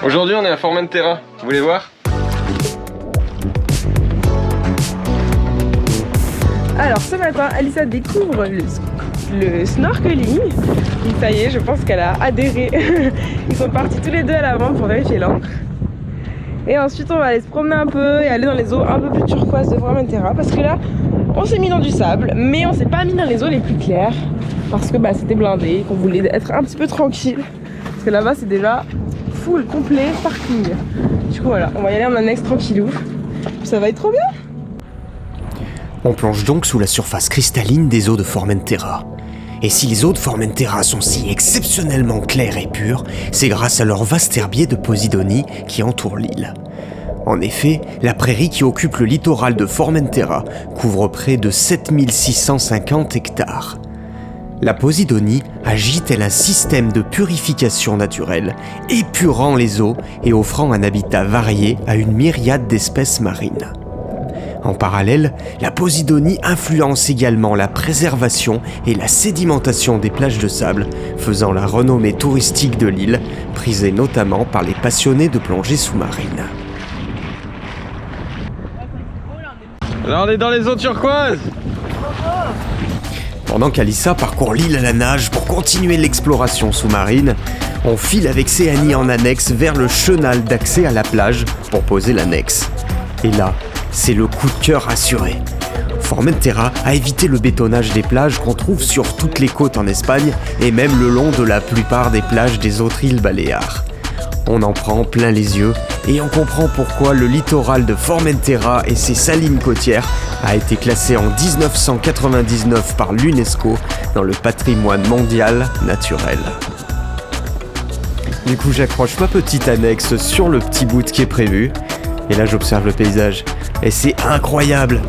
Aujourd'hui on est à Formentera, vous voulez voir? Alors ce matin, Alissa découvre le snorkeling. Et ça y est, je pense qu'elle a adhéré. Ils sont partis tous les deux à l'avant pour vérifier l'encre. Et ensuite on va aller se promener un peu et aller dans les eaux un peu plus turquoises de Formentera. Parce que là, on s'est mis dans du sable, mais on s'est pas mis dans les eaux les plus claires. Parce que c'était blindé, qu'on voulait être un petit peu tranquille. Parce que là-bas c'est déjà full, complet, parking. Du coup voilà, on va y aller en annexe tranquillou. Ça va être trop bien. On plonge donc sous la surface cristalline des eaux de Formentera. Et si les eaux de Formentera sont si exceptionnellement claires et pures, c'est grâce à leur vaste herbier de Posidonie qui entoure l'île. En effet, la prairie qui occupe le littoral de Formentera couvre près de 7650 hectares. La Posidonie agit tel un système de purification naturelle, épurant les eaux et offrant un habitat varié à une myriade d'espèces marines. En parallèle, la Posidonie influence également la préservation et la sédimentation des plages de sable, faisant la renommée touristique de l'île, prisée notamment par les passionnés de plongée sous-marine. Là on est dans les eaux turquoises. Pendant qu'Alissa parcourt l'île à la nage pour continuer l'exploration sous-marine, on file avec Céanie en annexe vers le chenal d'accès à la plage pour poser l'annexe. Et là, c'est le coup de cœur assuré. Formentera a évité le bétonnage des plages qu'on trouve sur toutes les côtes en Espagne et même le long de la plupart des plages des autres îles Baléares. On en prend plein les yeux et on comprend pourquoi le littoral de Formentera et ses salines côtières a été classé en 1999 par l'UNESCO dans le patrimoine mondial naturel. Du coup, j'accroche ma petite annexe sur le petit bout qui est prévu et là j'observe le paysage et c'est incroyable.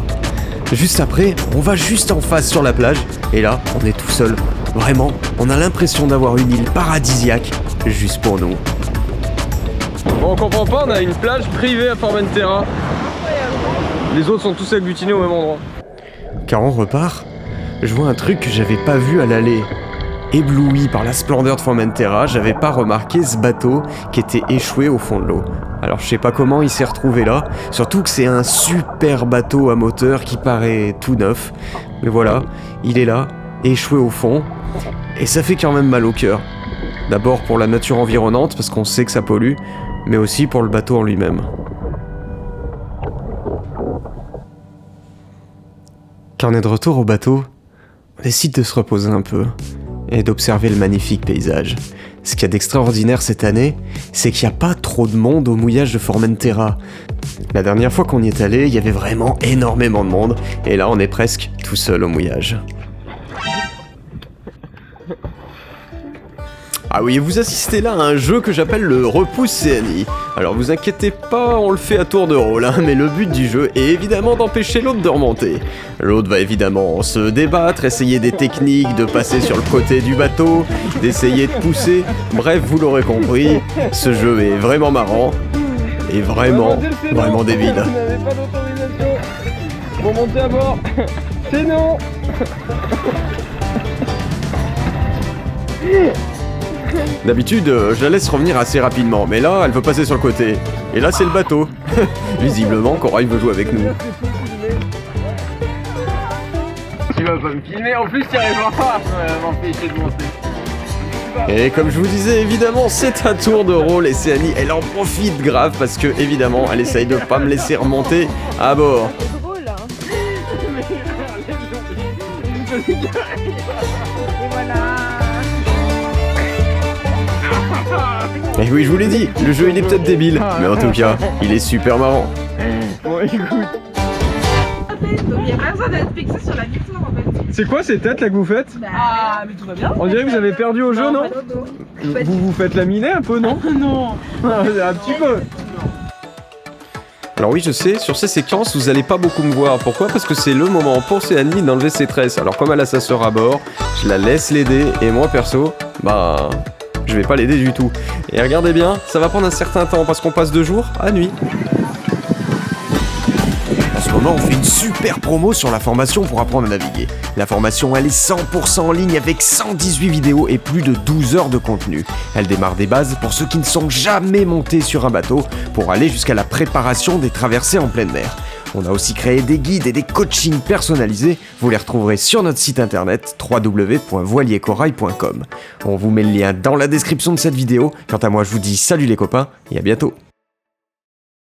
Juste après, on va juste en face sur la plage et là, on est tout seul. Vraiment, on a l'impression d'avoir une île paradisiaque juste pour nous. Bon, on comprend pas, on a une plage privée à Formentera. Les autres sont tous agglutinés au même endroit. Quand on repart, je vois un truc que j'avais pas vu à l'aller. Ébloui par la splendeur de Formentera, j'avais pas remarqué ce bateau qui était échoué au fond de l'eau. Alors je sais pas comment il s'est retrouvé là, surtout que c'est un super bateau à moteur qui paraît tout neuf. Mais voilà, il est là, échoué au fond, et ça fait quand même mal au cœur. D'abord pour la nature environnante, parce qu'on sait que ça pollue, mais aussi pour le bateau en lui-même. Quand on est de retour au bateau, on décide de se reposer un peu et d'observer le magnifique paysage. Ce qu'il y a d'extraordinaire cette année, c'est qu'il n'y a pas trop de monde au mouillage de Formentera. La dernière fois qu'on y est allé, il y avait vraiment énormément de monde, et là on est presque tout seul au mouillage. Ah oui, vous assistez là à un jeu que j'appelle le repousse Céanie. Alors vous inquiétez pas, on le fait à tour de rôle, hein, mais le but du jeu est évidemment d'empêcher l'autre de remonter. L'autre va évidemment se débattre, essayer des techniques, de passer sur le côté du bateau, d'essayer de pousser. Bref, vous l'aurez compris, ce jeu est vraiment marrant et vraiment débile. Vous n'avez pas d'autorisation pour monter à bord. C'est non. D'habitude, je la laisse revenir assez rapidement, mais là, elle veut passer sur le côté. Et là, c'est le bateau. Visiblement, Corail veut jouer avec nous. Tu vas pas me filmer, en plus tu arriveras pas à m'empêcher de monter. Et comme je vous disais, évidemment, c'est un tour de rôle et Céanie, elle en profite grave parce que, évidemment, elle essaye de pas me laisser remonter à bord. C'est drôle là. Et voilà. Et oui, je vous l'ai dit, le jeu il est peut-être débile, mais en tout cas, il est super marrant. Bon écoute. Donc il n'y a pas besoin d'être fixé sur la victoire en fait. C'est quoi ces têtes là que vous faites? Ah mais tout va bien. On dirait que vous avez perdu au jeu, non? Vous faites laminer un peu, non? Non. Un petit peu. Alors oui, je sais, sur ces séquences, vous allez pas beaucoup me voir. Pourquoi? Parce que c'est le moment pour Céanie d'enlever ses tresses. Alors comme elle a sa sœur à bord, je la laisse l'aider, et moi perso, je vais pas l'aider du tout. Et regardez bien, ça va prendre un certain temps, parce qu'on passe de jour à nuit. ce moment, on fait une super promo sur la formation pour apprendre à naviguer. La formation, elle est 100% en ligne avec 118 vidéos et plus de 12 heures de contenu. Elle démarre des bases pour ceux qui ne sont jamais montés sur un bateau pour aller jusqu'à la préparation des traversées en pleine mer. On a aussi créé des guides et des coachings personnalisés, vous les retrouverez sur notre site internet www.voiliercorail.com. On vous met le lien dans la description de cette vidéo. Quant à moi, je vous dis salut les copains et à bientôt.